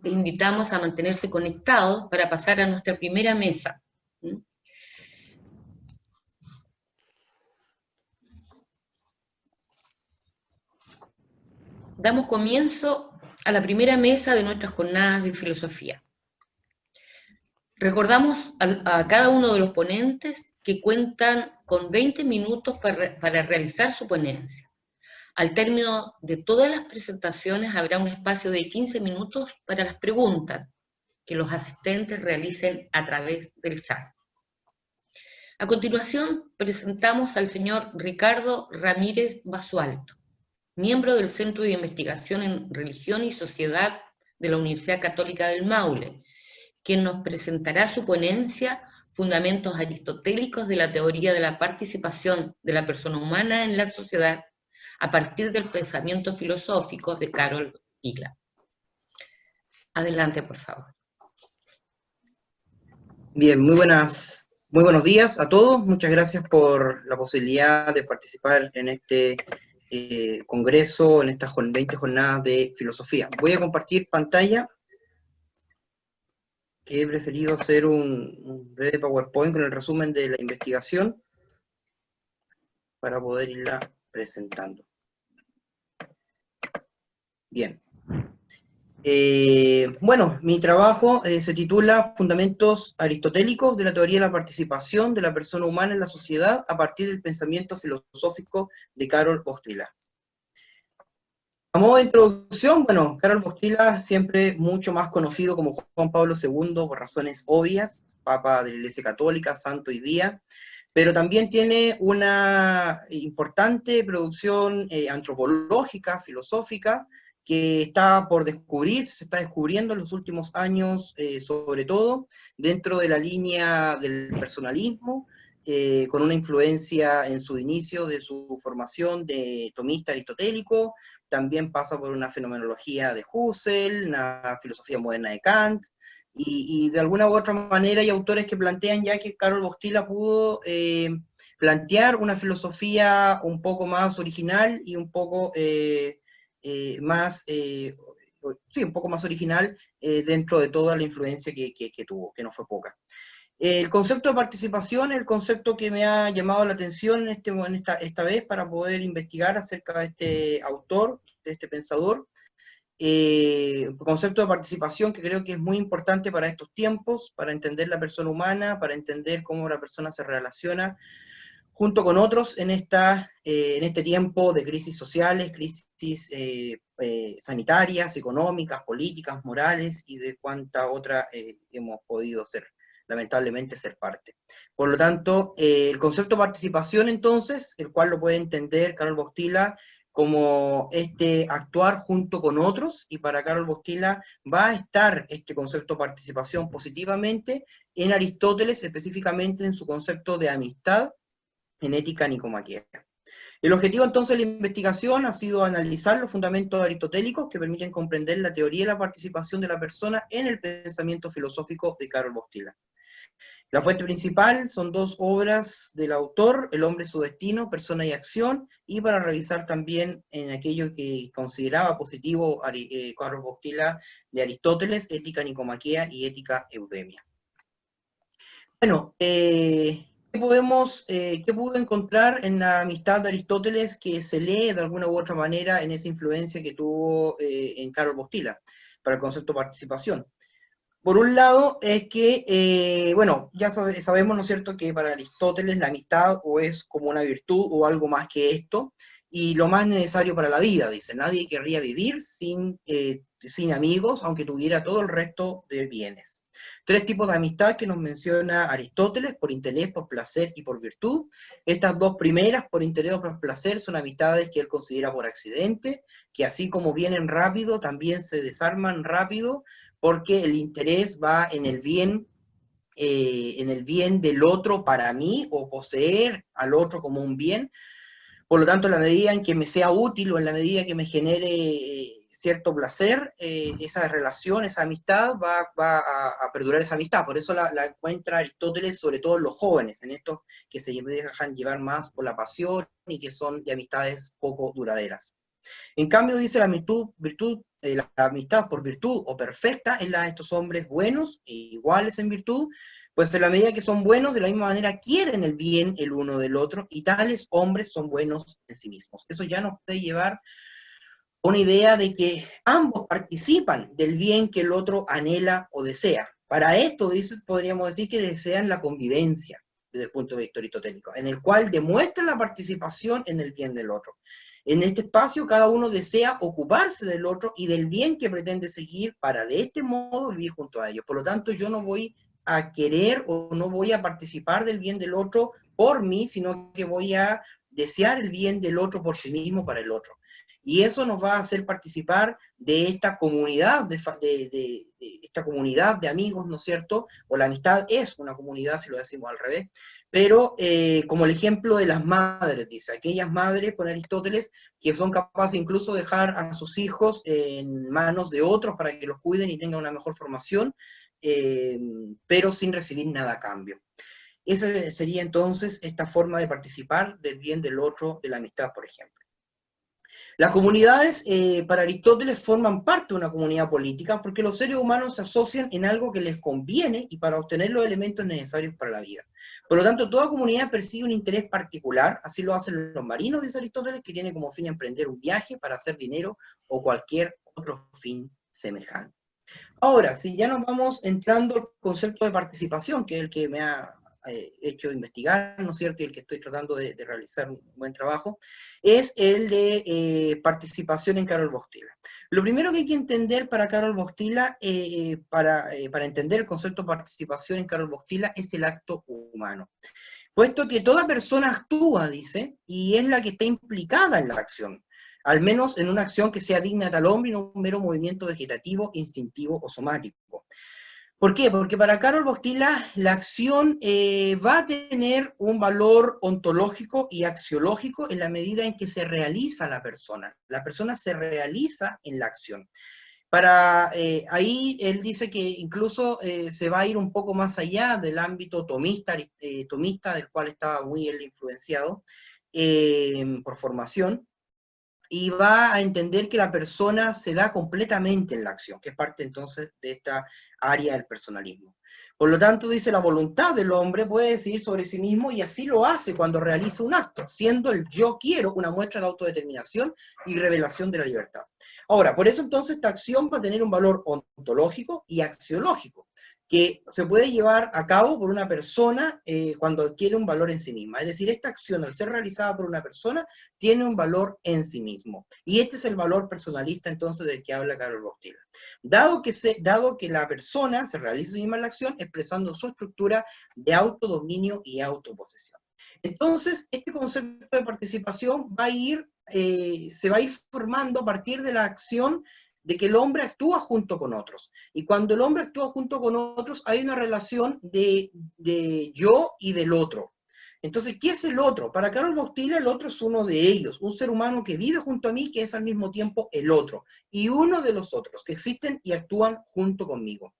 invitamos a mantenerse conectados para pasar a nuestra primera mesa. Damos comienzo a la primera mesa de nuestras jornadas de filosofía. Recordamos a cada uno de los ponentes que cuentan con 20 minutos para realizar su ponencia. Al término de todas las presentaciones habrá un espacio de 15 minutos para las preguntas que los asistentes realicen a través del chat. A continuación, presentamos al señor Ricardo Ramírez Basualto, miembro del Centro de Investigación en Religión y Sociedad de la Universidad Católica del Maule, quien nos presentará su ponencia Fundamentos Aristotélicos de la Teoría de la Participación de la Persona Humana en la Sociedad a partir del pensamiento filosófico de Karol Wojtyła. Adelante, por favor. Bien, muy buenos días a todos. Muchas gracias por la posibilidad de participar en este congreso, en estas 20 jornadas de filosofía. Voy a compartir pantalla, que he preferido hacer un breve PowerPoint con el resumen de la investigación para poder irla presentando. Bien. Bueno, mi trabajo se titula Fundamentos Aristotélicos de la Teoría de la Participación de la Persona Humana en la Sociedad a partir del pensamiento filosófico de Karol Wojtyła. A modo de introducción, bueno, Karol Wojtyła, siempre mucho más conocido como Juan Pablo II por razones obvias, Papa de la Iglesia Católica, santo hoy día, pero también tiene una importante producción antropológica, filosófica, que está por descubrirse, se está descubriendo en los últimos años, sobre todo dentro de la línea del personalismo, con una influencia en su inicio de su formación de tomista aristotélico. También pasa por una fenomenología de Husserl, una filosofía moderna de Kant, y de alguna u otra manera hay autores que plantean ya que Karol Wojtyła pudo plantear una filosofía un poco más original y un poco un poco más original dentro de toda la influencia que tuvo, que no fue poca. El concepto de participación es el concepto que me ha llamado la atención esta vez para poder investigar acerca de este autor, de este pensador. Concepto de participación que creo que es muy importante para estos tiempos, para entender la persona humana, para entender cómo la persona se relaciona junto con otros en este tiempo de crisis sociales, crisis sanitarias, económicas, políticas, morales, y de cuánta otra hemos podido lamentablemente ser parte. Por lo tanto, el concepto de participación, entonces, el cual lo puede entender Karol Wojtyła como actuar junto con otros, y para Karol Wojtyła va a estar este concepto de participación positivamente en Aristóteles, específicamente en su concepto de amistad, en Ética Nicomaquea. El objetivo entonces de la investigación ha sido analizar los fundamentos aristotélicos que permiten comprender la teoría de la participación de la persona en el pensamiento filosófico de Karol Wojtyła. La fuente principal son dos obras del autor, El hombre y su destino, Persona y acción, y para revisar también en aquello que consideraba positivo Karol Wojtyła de Aristóteles, Ética Nicomaquea y Ética Eudemia. Bueno, ¿qué pude encontrar en la amistad de Aristóteles que se lee de alguna u otra manera en esa influencia que tuvo en Karol Wojtyła para el concepto de participación? Por un lado es que, bueno, ya sabemos, ¿no es cierto?, que para Aristóteles la amistad o es como una virtud o algo más que esto, y lo más necesario para la vida, dice, nadie querría vivir sin amigos, aunque tuviera todo el resto de bienes. Tres tipos de amistad que nos menciona Aristóteles: por interés, por placer y por virtud. Estas dos primeras, por interés o por placer, son amistades que él considera por accidente, que así como vienen rápido, también se desarman rápido, porque el interés va en el bien del otro para mí, o poseer al otro como un bien. Por lo tanto, en la medida en que me sea útil o en la medida que me genere cierto placer, esa relación, esa amistad, va a perdurar esa amistad. Por eso la encuentra Aristóteles, sobre todo en los jóvenes, en estos que se dejan llevar más por la pasión y que son de amistades poco duraderas. En cambio, dice la amistad por virtud o perfecta es la de estos hombres buenos e iguales en virtud, pues en la medida que son buenos, de la misma manera quieren el bien el uno del otro, y tales hombres son buenos en sí mismos. Eso ya nos puede llevar a una idea de que ambos participan del bien que el otro anhela o desea. Para esto, podríamos decir que desean la convivencia, desde el punto de vista aristotélico, en el cual demuestran la participación en el bien del otro. En este espacio, cada uno desea ocuparse del otro y del bien que pretende seguir para de este modo vivir junto a ellos. Por lo tanto, yo no voy a querer o no voy a participar del bien del otro por mí, sino que voy a desear el bien del otro por sí mismo para el otro. Y eso nos va a hacer participar de esta comunidad, esta comunidad de amigos, ¿no es cierto? O la amistad es una comunidad, si lo decimos al revés, pero como el ejemplo de las madres, dice, aquellas madres, pone Aristóteles, que son capaces incluso de dejar a sus hijos en manos de otros para que los cuiden y tengan una mejor formación, pero sin recibir nada a cambio. Esa sería entonces esta forma de participar del bien del otro, de la amistad, por ejemplo. Las comunidades, para Aristóteles, forman parte de una comunidad política porque los seres humanos se asocian en algo que les conviene y para obtener los elementos necesarios para la vida. Por lo tanto, toda comunidad persigue un interés particular, así lo hacen los marinos, dice Aristóteles, que tienen como fin emprender un viaje para hacer dinero o cualquier otro fin semejante. Ahora, si ya nos vamos entrando al concepto de participación, que es el que me ha hecho investigar, ¿no es cierto?, y el que estoy tratando de realizar un buen trabajo, es el de participación en Karol Wojtyla. Lo primero que hay que entender para Karol Wojtyla, para entender el concepto de participación en Karol Wojtyla, es el acto humano. Puesto que toda persona actúa, dice, y es la que está implicada en la acción, al menos en una acción que sea digna de tal hombre y no un mero movimiento vegetativo, instintivo o somático. ¿Por qué? Porque para Karol Wojtyla la acción va a tener un valor ontológico y axiológico en la medida en que se realiza la persona. La persona se realiza en la acción. Ahí él dice que incluso se va a ir un poco más allá del ámbito tomista del cual estaba muy él influenciado por formación, y va a entender que la persona se da completamente en la acción, que es parte entonces de esta área del personalismo. Por lo tanto, dice, la voluntad del hombre puede decidir sobre sí mismo y así lo hace cuando realiza un acto, siendo el yo quiero una muestra de autodeterminación y revelación de la libertad. Ahora, por eso entonces esta acción va a tener un valor ontológico y axiológico, que se puede llevar a cabo por una persona cuando adquiere un valor en sí misma. Es decir, esta acción, al ser realizada por una persona, tiene un valor en sí mismo. Y este es el valor personalista entonces del que habla Karol Wojtyla. Dado que la persona se realiza a sí misma la acción, expresando su estructura de autodominio y autoposesión. Entonces, este concepto de participación se va a ir formando a partir de la acción de que el hombre actúa junto con otros. Y cuando el hombre actúa junto con otros, hay una relación de yo y del otro. Entonces, ¿qué es el otro? Para Karol Wojtyla, el otro es uno de ellos, un ser humano que vive junto a mí, que es al mismo tiempo el otro, y uno de los otros, que existen y actúan junto conmigo.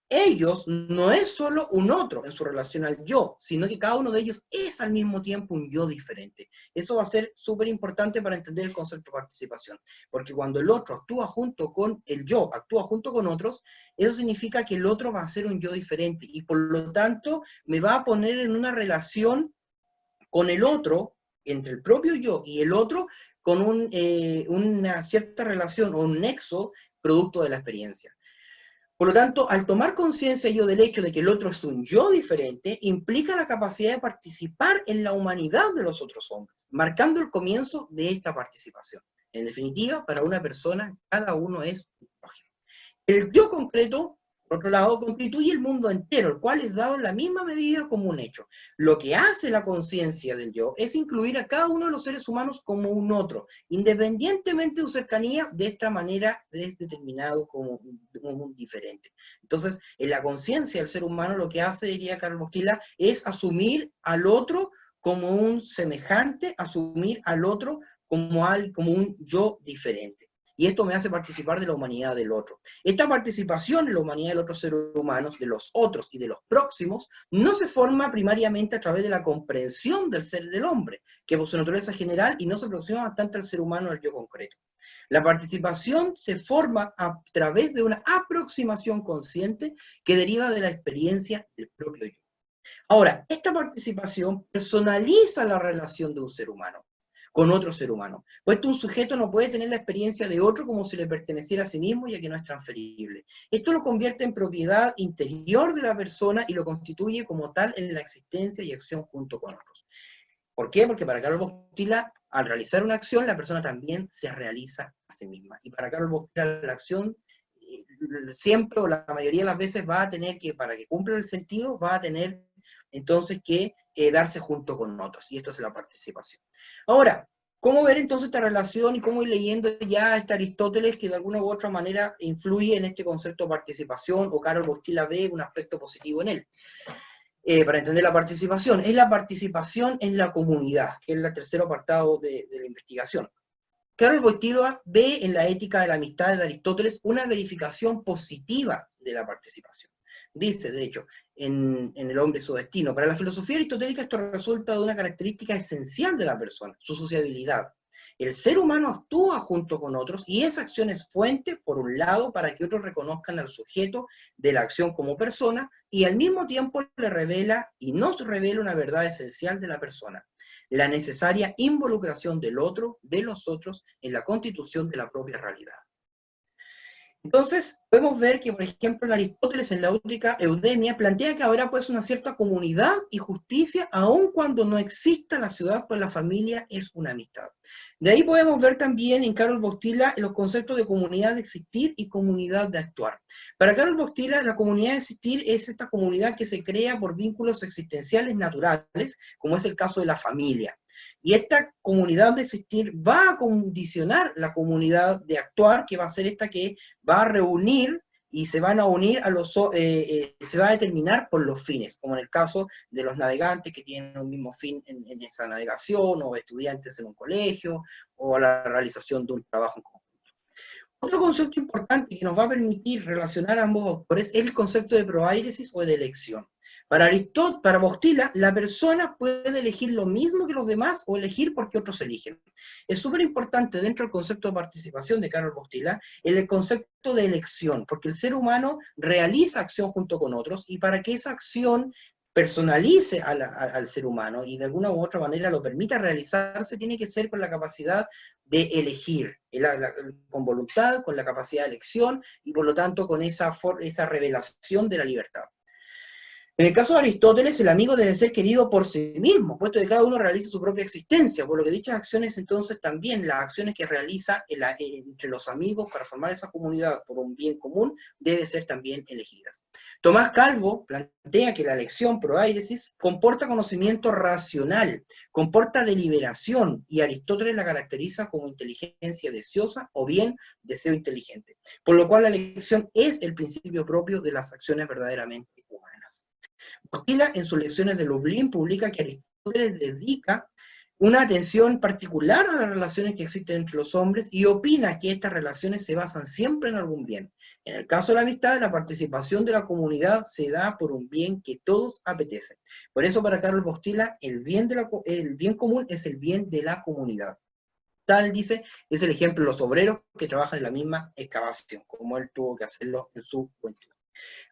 Ellos no es solo un otro en su relación al yo, sino que cada uno de ellos es al mismo tiempo un yo diferente. Eso va a ser súper importante para entender el concepto de participación, porque cuando el otro actúa junto con el yo, actúa junto con otros, eso significa que el otro va a ser un yo diferente, y por lo tanto me va a poner en una relación con el otro, entre el propio yo y el otro, con una cierta relación o un nexo producto de la experiencia. Por lo tanto, al tomar conciencia yo del hecho de que el otro es un yo diferente, implica la capacidad de participar en la humanidad de los otros hombres, marcando el comienzo de esta participación. En definitiva, para una persona, cada uno es un prójimo. El yo concreto, por otro lado, constituye el mundo entero, el cual es dado en la misma medida como un hecho. Lo que hace la conciencia del yo es incluir a cada uno de los seres humanos como un otro, independientemente de su cercanía, de esta manera es determinado como un diferente. Entonces, en la conciencia del ser humano lo que hace, diría Karol Wojtyla, es asumir al otro como un semejante, asumir al otro como un yo diferente. y esto me hace participar de la humanidad del otro. Esta participación en la humanidad del otro ser humano, de los otros y de los próximos, no se forma primariamente a través de la comprensión del ser del hombre, que por su naturaleza general, y no se aproxima bastante al ser humano, al yo concreto. La participación se forma a través de una aproximación consciente que deriva de la experiencia del propio yo. Ahora, esta participación personaliza la relación de un ser humano con otro ser humano, puesto un sujeto no puede tener la experiencia de otro como si le perteneciera a sí mismo, ya que no es transferible. Esto lo convierte en propiedad interior de la persona y lo constituye como tal en la existencia y acción junto con otros. ¿Por qué? Porque para Carol Bostila, al realizar una acción, la persona también se realiza a sí misma. Y para Carol Bostila, la acción siempre o la mayoría de las veces va a tener que, para que cumpla el sentido, va a tener entonces que darse junto con otros. Y esto es la participación. Ahora, ¿cómo ver entonces esta relación y cómo ir leyendo ya a este Aristóteles que de alguna u otra manera influye en este concepto de participación, o Carol Bostila ve un aspecto positivo en él? Para entender la participación, es la participación en la comunidad, que es el tercer apartado de la investigación. Carol Wojtyła ve en la ética de la amistad de Aristóteles una verificación positiva de la participación. Dice, de hecho, en El hombre y su destino, para la filosofía aristotélica esto resulta de una característica esencial de la persona, su sociabilidad. El ser humano actúa junto con otros y esa acción es fuente, por un lado, para que otros reconozcan al sujeto de la acción como persona y al mismo tiempo le revela y nos revela una verdad esencial de la persona, la necesaria involucración del otro, de los otros, en la constitución de la propia realidad. Entonces, podemos ver que, por ejemplo, en Aristóteles, en la Éutica Eudemia, plantea que habrá pues una cierta comunidad y justicia, aun cuando no exista la ciudad, pues la familia es una amistad. De ahí podemos ver también en Carol Bostila los conceptos de comunidad de existir y comunidad de actuar. Para Carol Bostila, la comunidad de existir es esta comunidad que se crea por vínculos existenciales naturales, como es el caso de la familia. Y esta comunidad de existir va a condicionar la comunidad de actuar, que va a ser esta que va a reunir y se van a unir a los, se va a determinar por los fines, como en el caso de los navegantes que tienen un mismo fin en esa navegación, o estudiantes en un colegio, o la realización de un trabajo en conjunto. Otro concepto importante que nos va a permitir relacionar a ambos autores es el concepto de proairesis o de elección. Para Bostila, la persona puede elegir lo mismo que los demás o elegir porque otros eligen. Es súper importante dentro del concepto de participación de Carol Bostila el concepto de elección, porque el ser humano realiza acción junto con otros y para que esa acción personalice al ser humano y de alguna u otra manera lo permita realizarse, tiene que ser con la capacidad de elegir, con voluntad, con la capacidad de elección y por lo tanto con esa revelación de la libertad. En el caso de Aristóteles, el amigo debe ser querido por sí mismo, puesto que cada uno realiza su propia existencia, por lo que dichas acciones entonces también, las acciones que realiza entre los amigos para formar esa comunidad por un bien común, deben ser también elegidas. Tomás Calvo plantea que la elección proairesis comporta conocimiento racional, comporta deliberación, y Aristóteles la caracteriza como inteligencia deseosa o bien deseo inteligente, por lo cual la elección es el principio propio de las acciones verdaderamente humanas. Bostila, en sus lecciones de Lublin, publica que Aristóteles dedica una atención particular a las relaciones que existen entre los hombres y opina que estas relaciones se basan siempre en algún bien. En el caso de la amistad, la participación de la comunidad se da por un bien que todos apetecen. Por eso para Carol Bostila, el bien común es el bien de la comunidad. Tal, dice, es el ejemplo de los obreros que trabajan en la misma excavación, como él tuvo que hacerlo en su juventud.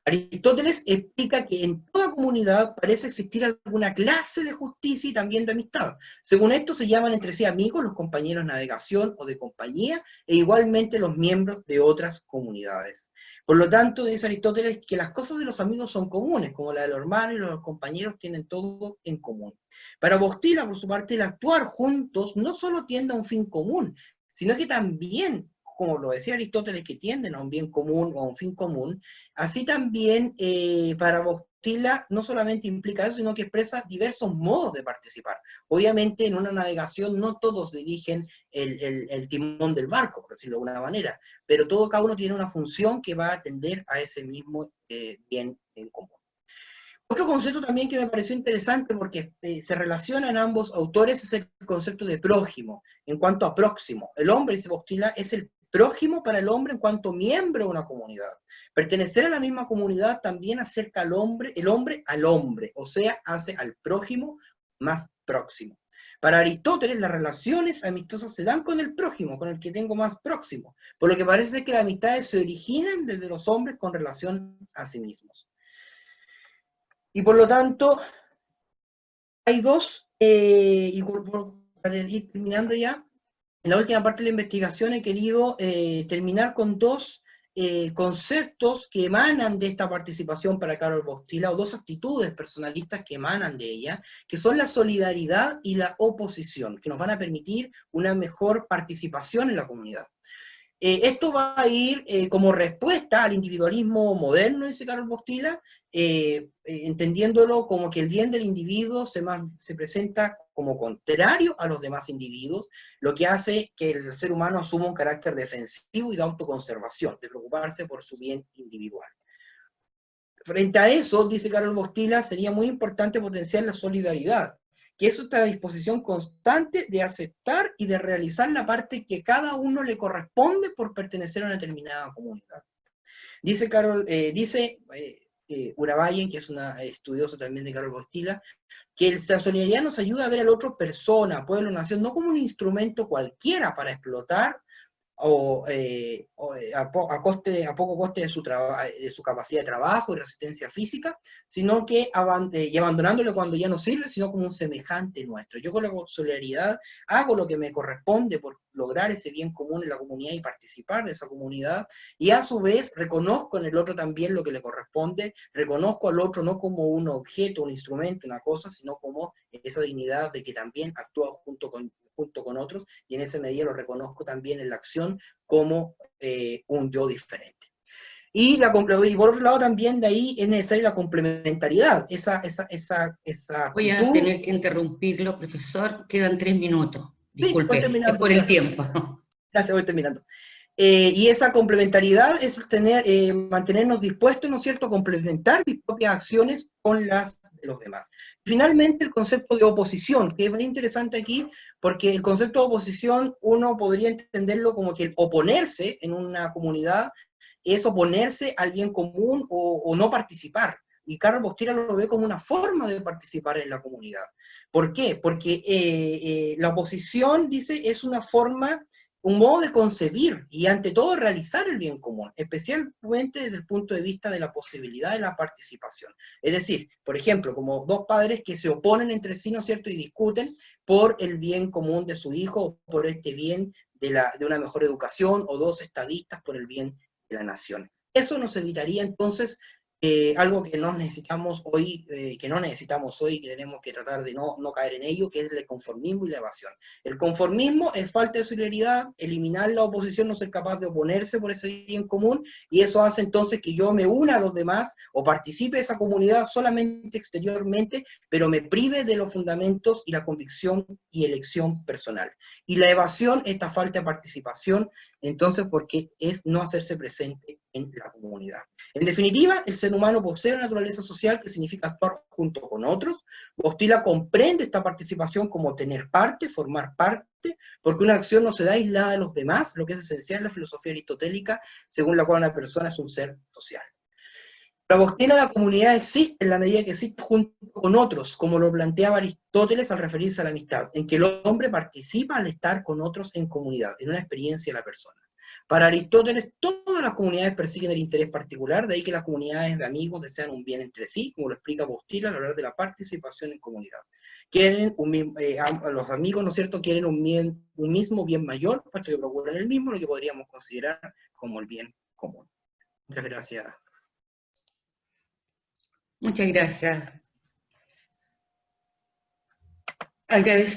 Aristóteles explica que en toda comunidad parece existir alguna clase de justicia y también de amistad. Según esto se llaman entre sí amigos los compañeros de navegación o de compañía, e igualmente los miembros de otras comunidades. Por lo tanto, dice Aristóteles que las cosas de los amigos son comunes, como la de los hermanos y los compañeros tienen todo en común. Para Bostila, por su parte, el actuar juntos no solo tiende a un fin común, sino que también, como lo decía Aristóteles, que tienden a un bien común o a un fin común, así también para Bostila no solamente implica eso, sino que expresa diversos modos de participar. Obviamente en una navegación no todos dirigen el timón del barco, por decirlo de alguna manera, pero cada uno tiene una función que va a atender a ese mismo bien en común. Otro concepto también que me pareció interesante porque se relaciona en ambos autores es el concepto de prójimo, en cuanto a próximo. El hombre, dice Bostila, es el prójimo para el hombre en cuanto miembro de una comunidad. Pertenecer a la misma comunidad también acerca el hombre al hombre, o sea, hace al prójimo más próximo. Para Aristóteles, las relaciones amistosas se dan con el prójimo, con el que tengo más próximo, por lo que parece que las amistades se originan desde los hombres con relación a sí mismos. Y por lo tanto, hay dos, y para ir terminando ya, en la última parte de la investigación he querido terminar con dos conceptos que emanan de esta participación para Carol Bostila, o dos actitudes personalistas que emanan de ella, que son la solidaridad y la oposición, que nos van a permitir una mejor participación en la comunidad. Esto va a ir como respuesta al individualismo moderno, dice Carol Bostila, entendiéndolo como que el bien del individuo se presenta como contrario a los demás individuos, lo que hace que el ser humano asuma un carácter defensivo y de autoconservación, de preocuparse por su bien individual. Frente a eso, dice Carol Bostila, sería muy importante potenciar la solidaridad, que es esta disposición constante de aceptar y de realizar la parte que cada uno le corresponde por pertenecer a una determinada comunidad. Dice Urabayen, que es una estudiosa también de Carol Bostila, que la solidaridad nos ayuda a ver al otro persona, pueblo, nación, no como un instrumento cualquiera para explotar a poco coste de su capacidad de trabajo y resistencia física, sino que y abandonándolo cuando ya no sirve, sino como un semejante nuestro. Yo con la solidaridad hago lo que me corresponde por lograr ese bien común en la comunidad y participar de esa comunidad, y a su vez reconozco en el otro también lo que le corresponde, reconozco al otro no como un objeto, un instrumento, una cosa, sino como esa dignidad de que también actúa junto con otros, y en esa medida lo reconozco también en la acción como un yo diferente. Y por otro lado también de ahí es necesaria la complementariedad, esa Voy a actitud. tener que interrumpirlo, profesor. Quedan 3 minutos. Sí, voy Disculpe, es terminando, por el gracias. tiempo. Gracias, voy terminando. Y esa complementariedad es mantenernos dispuestos, ¿no es cierto?, a complementar mis propias acciones con las de los demás. Finalmente, el concepto de oposición, que es muy interesante aquí, porque el concepto de oposición uno podría entenderlo como que el oponerse en una comunidad es oponerse al bien común o no participar. Y Carol Bostila lo ve como una forma de participar en la comunidad. ¿Por qué? Porque la oposición, dice, es una forma, un modo de concebir y ante todo realizar el bien común, especialmente desde el punto de vista de la posibilidad de la participación. Es decir, por ejemplo, como dos padres que se oponen entre sí, ¿no es cierto?, y discuten por el bien común de su hijo, por este bien de una mejor educación, o dos estadistas por el bien de la nación. Eso nos evitaría entonces algo que no necesitamos hoy, que tenemos que tratar de no caer en ello, que es el conformismo y la evasión. El conformismo es falta de solidaridad, eliminar la oposición, no ser capaz de oponerse por ese bien común, y eso hace entonces que yo me una a los demás o participe de esa comunidad solamente exteriormente, pero me prive de los fundamentos y la convicción y elección personal. Y la evasión, esta falta de participación, entonces, porque es no hacerse presente en la comunidad. En definitiva, el ser humano posee una naturaleza social que significa actuar junto con otros. Bostila comprende esta participación como tener parte, formar parte, porque una acción no se da aislada de los demás, lo que es esencial en la filosofía aristotélica, según la cual una persona es un ser social. Para Bostila, la comunidad existe en la medida que existe junto con otros, como lo planteaba Aristóteles al referirse a la amistad, en que el hombre participa al estar con otros en comunidad, en una experiencia de la persona. Para Aristóteles, todas las comunidades persiguen el interés particular, de ahí que las comunidades de amigos desean un bien entre sí, como lo explica Bostila al hablar de la participación en comunidad. Los amigos, ¿no es cierto?, quieren un mismo bien mayor, puesto que procuran el mismo, lo que podríamos considerar como el bien común. Muchas gracias. Muchas gracias. Agradezco